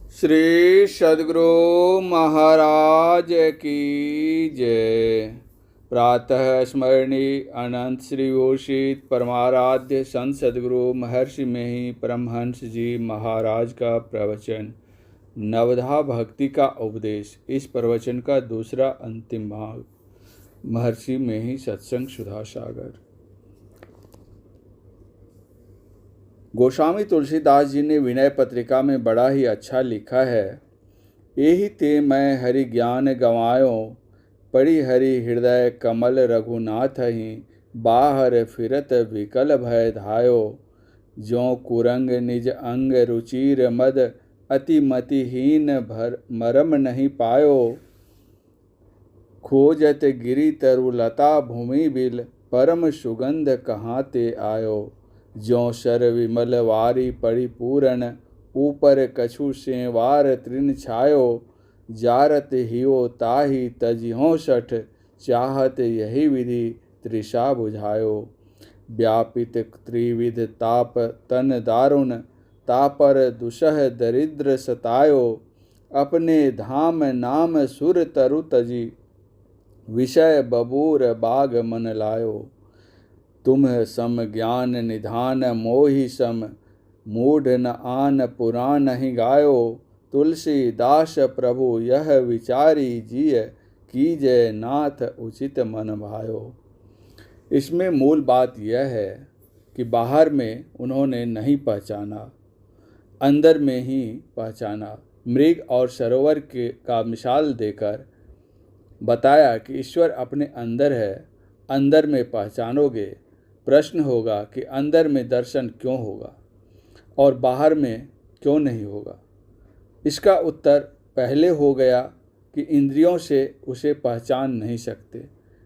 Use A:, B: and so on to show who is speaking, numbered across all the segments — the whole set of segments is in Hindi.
A: श्री सद्गुरु महाराज की जय। प्रातः स्मरणीय अनंत श्री घोषित परमाराध्य संत सद्गुरु महर्षि में ही परमहंस जी महाराज का प्रवचन नवधा भक्ति का उपदेश। इस प्रवचन का दूसरा अंतिम भाग महर्षि में ही सत्संग सुधा सागर। गोस्वामी तुलसीदास जी ने विनय पत्रिका में बड़ा ही अच्छा लिखा है। एहि ते मैं हरि ज्ञान गवायो, पढ़ी हरि हृदय कमल रघुनाथ ही, बाहर फिरत विकल भय धायो, ज्यों कुरंग निज अंग रुचिर मद, अति मतिहीन मरम नहीं पायो, खोजत गिरि तरुलता भूमि बिल, परम सुगंध कहाँ ते आयो, ज्यों सर विमल वारी परिपूरण, ऊपर कछु सेवार तृण छायो, जारत हियो ताहि तजिहो सठ, चाहत यही विधि तृषा बुझायो, व्यापित त्रिविध ताप तन दारुण, तापर दुसह दरिद्र सतायो, अपने धाम नाम सुर तरु तजी, विषय बबूर बाग मन लायो, तुम सम ज्ञान निधान मोहि सम, मूढ़ न आन पुराण ही गायो, तुलसीदास प्रभु यह विचारी जिय, कीजय नाथ उचित मन भायो। इसमें मूल बात यह है कि बाहर में उन्होंने नहीं पहचाना, अंदर में ही पहचाना। मृग और सरोवर का मिसाल देकर बताया कि ईश्वर अपने अंदर है, अंदर में पहचानोगे। प्रश्न होगा कि अंदर में दर्शन क्यों होगा और बाहर में क्यों नहीं होगा। इसका उत्तर पहले हो गया कि इंद्रियों से उसे पहचान नहीं सकते।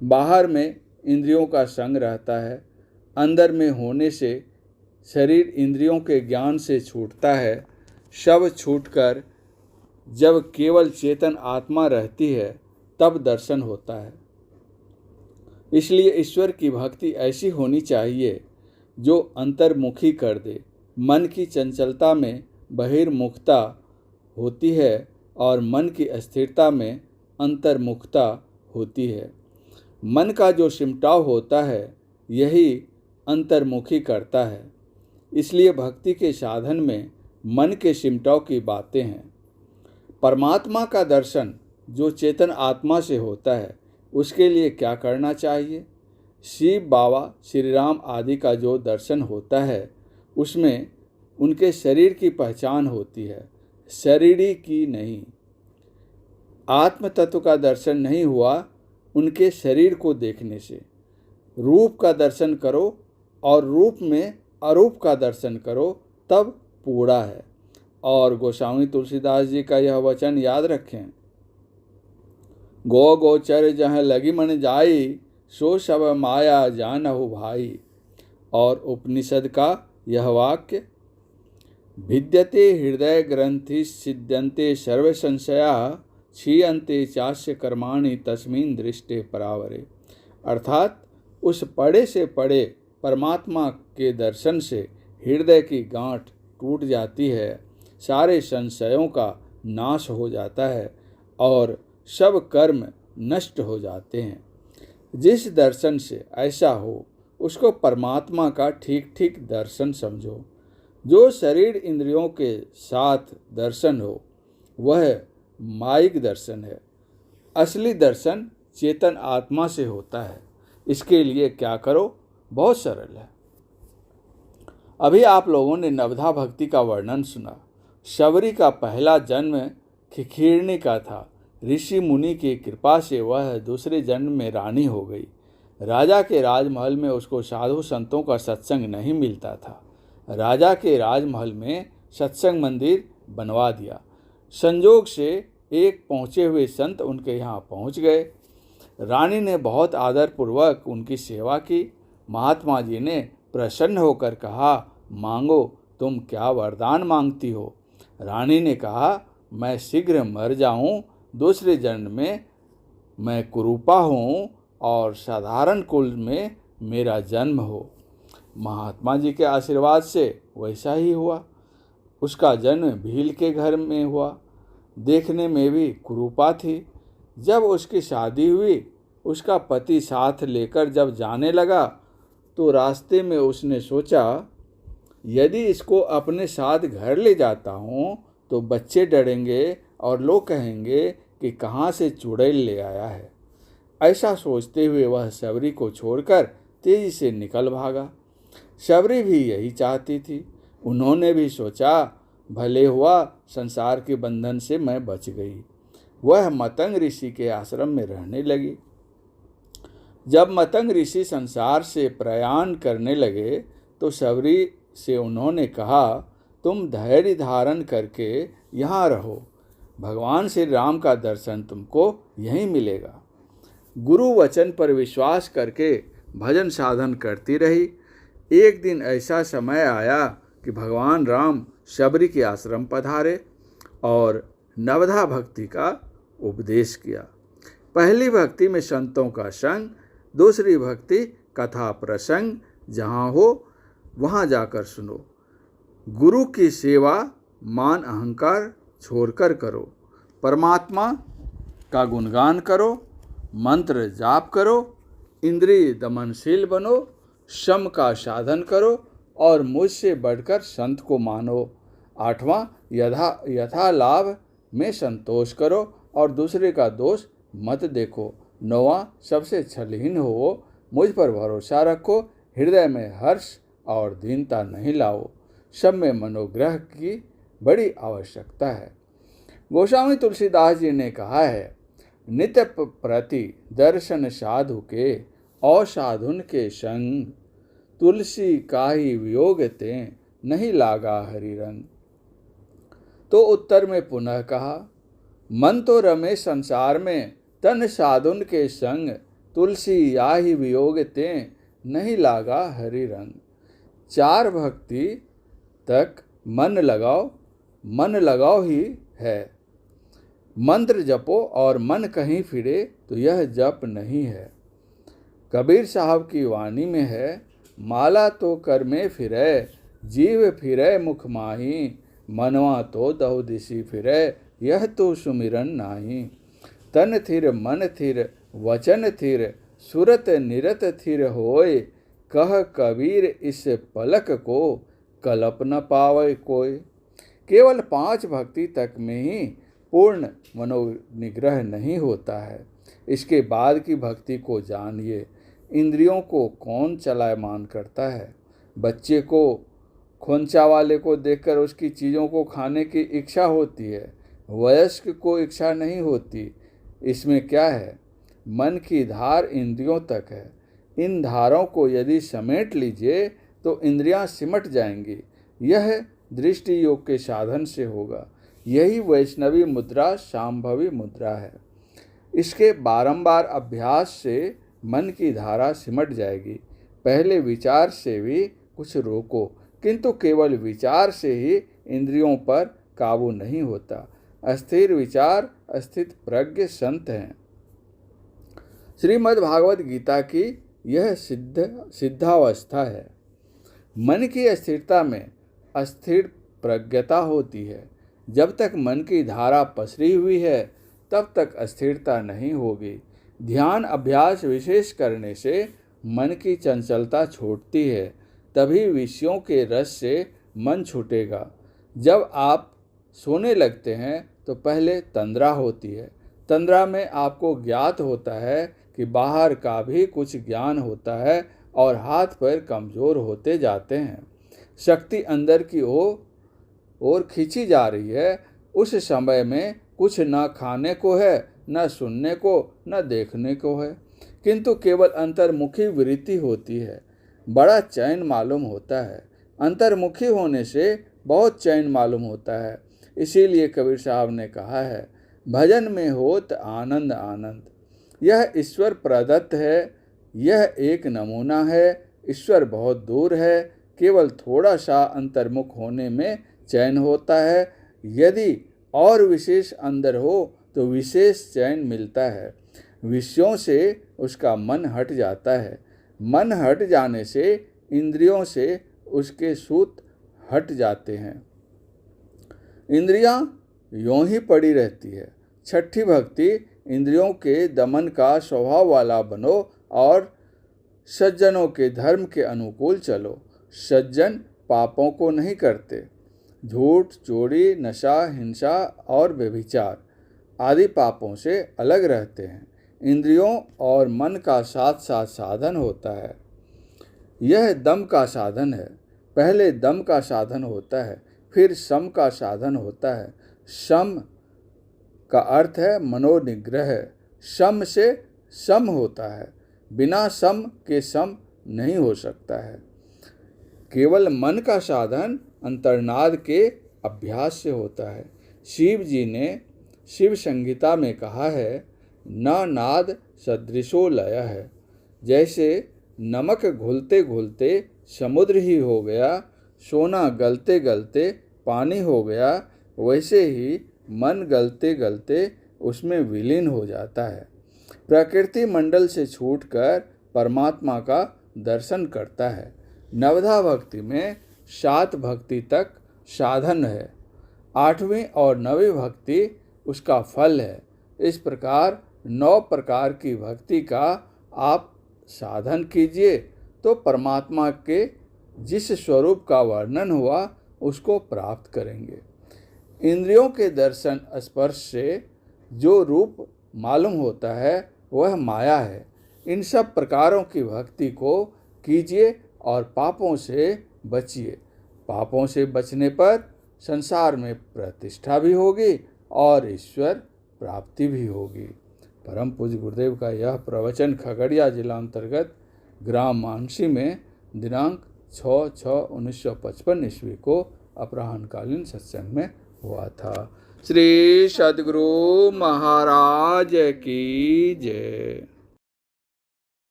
A: बाहर में इंद्रियों का संग रहता है, अंदर में होने से शरीर इंद्रियों के ज्ञान से छूटता है। सब छूटकर जब केवल चेतन आत्मा रहती है तब दर्शन होता है। इसलिए ईश्वर की भक्ति ऐसी होनी चाहिए जो अंतर्मुखी कर दे। मन की चंचलता में बहिर्मुखता होती है और मन की अस्थिरता में अंतर्मुखता होती है। मन का जो सिमटाव होता है यही अंतर्मुखी करता है। इसलिए भक्ति के साधन में मन के सिमटाव की बातें हैं। परमात्मा का दर्शन जो चेतन आत्मा से होता है उसके लिए क्या करना चाहिए? शिव बाबा, श्री राम आदि का जो दर्शन होता है उसमें उनके शरीर की पहचान होती है, शरीरी की नहीं। आत्म तत्व का दर्शन नहीं हुआ उनके शरीर को देखने से। रूप का दर्शन करो और रूप में अरूप का दर्शन करो, तब पूरा है। और गोस्वामी तुलसीदास जी का यह वचन याद रखें, गो गोचर जहाँ लगी मन जाई, सो सब माया जानहु भाई। और उपनिषद का यह वाक्य, भिद्यते हृदय ग्रंथि सिद्ध्यन्ते सर्व संशया, क्षीयन्ते चास्य कर्माणि तस्मिन् दृष्टे परावरे। अर्थात उस पड़े से पड़े परमात्मा के दर्शन से हृदय की गांठ टूट जाती है, सारे संशयों का नाश हो जाता है और सब कर्म नष्ट हो जाते हैं। जिस दर्शन से ऐसा हो उसको परमात्मा का ठीक ठीक दर्शन समझो। जो शरीर इंद्रियों के साथ दर्शन हो वह माइक दर्शन है। असली दर्शन चेतन आत्मा से होता है। इसके लिए क्या करो? बहुत सरल है। अभी आप लोगों ने नवधा भक्ति का वर्णन सुना। शबरी का पहला जन्म खिखीरनी का था। ऋषि मुनि की कृपा से वह दूसरे जन्म में रानी हो गई। राजा के राजमहल में उसको साधु संतों का सत्संग नहीं मिलता था। राजा के राजमहल में सत्संग मंदिर बनवा दिया। संजोग से एक पहुँचे हुए संत उनके यहाँ पहुँच गए। रानी ने बहुत आदरपूर्वक उनकी सेवा की। महात्मा जी ने प्रसन्न होकर कहा, मांगो, तुम क्या वरदान मांगती हो? रानी ने कहा, मैं शीघ्र मर जाऊं, दूसरे जन्म में मैं कुरूपा हूँ और साधारण कुल में मेरा जन्म हो। महात्मा जी के आशीर्वाद से वैसा ही हुआ। उसका जन्म भील के घर में हुआ। देखने में भी कुरूपा थी। जब उसकी शादी हुई, उसका पति साथ लेकर जब जाने लगा तो रास्ते में उसने सोचा, यदि इसको अपने साथ घर ले जाता हूँ तो बच्चे डरेंगे और लोग कहेंगे कि कहाँ से चुड़ैल ले आया है। ऐसा सोचते हुए वह शबरी को छोड़कर तेजी से निकल भागा। शबरी भी यही चाहती थी। उन्होंने भी सोचा, भले हुआ संसार के बंधन से मैं बच गई। वह मतंग ऋषि के आश्रम में रहने लगी। जब मतंग ऋषि संसार से प्रयाण करने लगे तो शबरी से उन्होंने कहा, तुम धैर्य धारण करके यहाँ रहो, भगवान श्री राम का दर्शन तुमको यहीं मिलेगा। गुरु वचन पर विश्वास करके भजन साधन करती रही। एक दिन ऐसा समय आया कि भगवान राम शबरी के आश्रम पधारे और नवधा भक्ति का उपदेश किया। पहली भक्ति में संतों का संग, दूसरी भक्ति कथा प्रसंग, जहाँ हो वहाँ जाकर सुनो। गुरु की सेवा मान अहंकार छोड़कर करो। परमात्मा का गुणगान करो, मंत्र जाप करो, इंद्रिय दमनशील बनो, शम का साधन करो और मुझसे बढ़कर संत को मानो। 8वां, यथा लाभ में संतोष करो और दूसरे का दोष मत देखो। 9वां, सबसे छलहीन हो, मुझ पर भरोसा रखो, हृदय में हर्ष और दीनता नहीं लाओ। सब में मनोग्रह की बड़ी आवश्यकता है। गोस्वामी तुलसीदास जी ने कहा है, नित्य प्रति दर्शन साधु के असाधुन के संग, तुलसी का ही वियोग ते नहीं लागा हरि रंग। तो उत्तर में पुनः कहा, मन तो रमे संसार में तन साधुन के संग, तुलसी या ही वियोग ते नहीं लागा हरि रंग। 4 भक्ति तक मन लगाओ ही है। मंत्र जपो और मन कहीं फिरे तो यह जप नहीं है। कबीर साहब की वाणी में है, माला तो कर में फिरे, जीव फिरे मुख माही, मनवा तो दहो दिशी फिरे, यह तो सुमिरन नाही। तन थिर मन थिर वचन थिर, सुरत निरत थिर होय, कह कबीर इस पलक को कल्प न पावे कोई। केवल 5 भक्ति तक में ही पूर्ण मनोनिग्रह नहीं होता है। इसके बाद की भक्ति को जानिए। इंद्रियों को कौन चलायमान करता है? बच्चे को खोंचा वाले को देखकर उसकी चीज़ों को खाने की इच्छा होती है, वयस्क को इच्छा नहीं होती। इसमें क्या है? मन की धार इंद्रियों तक है। इन धारों को यदि समेट लीजिए तो इंद्रियां सिमट जाएंगी। यह दृष्टि योग के साधन से होगा। यही वैष्णवी मुद्रा शांभवी मुद्रा है। इसके बारंबार अभ्यास से मन की धारा सिमट जाएगी। पहले विचार से भी कुछ रोको, किंतु केवल विचार से ही इंद्रियों पर काबू नहीं होता। अस्थिर विचार अस्थित प्रज्ञ संत हैं। श्रीमद् भागवत गीता की यह सिद्धावस्था है। मन की अस्थिरता में अस्थिर प्रज्ञता होती है। जब तक मन की धारा पसरी हुई है तब तक अस्थिरता नहीं होगी। ध्यान अभ्यास विशेष करने से मन की चंचलता छूटती है, तभी विषयों के रस से मन छूटेगा। जब आप सोने लगते हैं तो पहले तंद्रा होती है। तंद्रा में आपको ज्ञात होता है कि बाहर का भी कुछ ज्ञान होता है और हाथ पैर कमज़ोर होते जाते हैं। शक्ति अंदर की ओर खींची जा रही है। उस समय में कुछ न खाने को है, न सुनने को, न देखने को है, किंतु केवल अंतर्मुखी वृत्ति होती है। बड़ा चैन मालूम होता है। अंतर्मुखी होने से बहुत चैन मालूम होता है। इसीलिए कबीर साहब ने कहा है, भजन में होत आनंद आनंद। यह ईश्वर प्रदत्त है। यह एक नमूना है। ईश्वर बहुत दूर है। केवल थोड़ा सा अंतर्मुख होने में चैन होता है। यदि और विशेष अंदर हो तो विशेष चैन मिलता है। विषयों से उसका मन हट जाता है। मन हट जाने से इंद्रियों से उसके सूत हट जाते हैं। इंद्रियां यों ही पड़ी रहती है। छठी भक्ति, इंद्रियों के दमन का स्वभाव वाला बनो और सज्जनों के धर्म के अनुकूल चलो। सज्जन पापों को नहीं करते। झूठ, चोरी, नशा, हिंसा और व्यभिचार आदि पापों से अलग रहते हैं। इंद्रियों और मन का साथ साथ साधन होता है। यह दम का साधन है। पहले दम का साधन होता है, फिर शम का साधन होता है। शम का अर्थ है मनोनिग्रह। शम से सम होता है। बिना सम के सम नहीं हो सकता है। केवल मन का साधन अंतर्नाद के अभ्यास से होता है। शिव जी ने शिव संहिता में कहा है, न नाद सदृशो लय है। जैसे नमक घुलते घुलते समुद्र ही हो गया, सोना गलते गलते पानी हो गया, वैसे ही मन गलते गलते उसमें विलीन हो जाता है। प्रकृति मंडल से छूटकर परमात्मा का दर्शन करता है। नवधा भक्ति में 7 भक्ति तक साधन है। 8वीं और 9वीं भक्ति उसका फल है। इस प्रकार 9 प्रकार की भक्ति का आप साधन कीजिए तो परमात्मा के जिस स्वरूप का वर्णन हुआ उसको प्राप्त करेंगे। इंद्रियों के दर्शन स्पर्श से जो रूप मालूम होता है वह माया है। इन सब प्रकारों की भक्ति को कीजिए और पापों से बचिए। पापों से बचने पर संसार में प्रतिष्ठा भी होगी और ईश्वर प्राप्ति भी होगी। परम पूज्य गुरुदेव का यह प्रवचन खगड़िया जिला अंतर्गत ग्राम मानसी में दिनांक 6/6/1955 ईस्वी को अपराह्नकालीन सत्संग में हुआ था। श्री सद्गुरु महाराज की जय।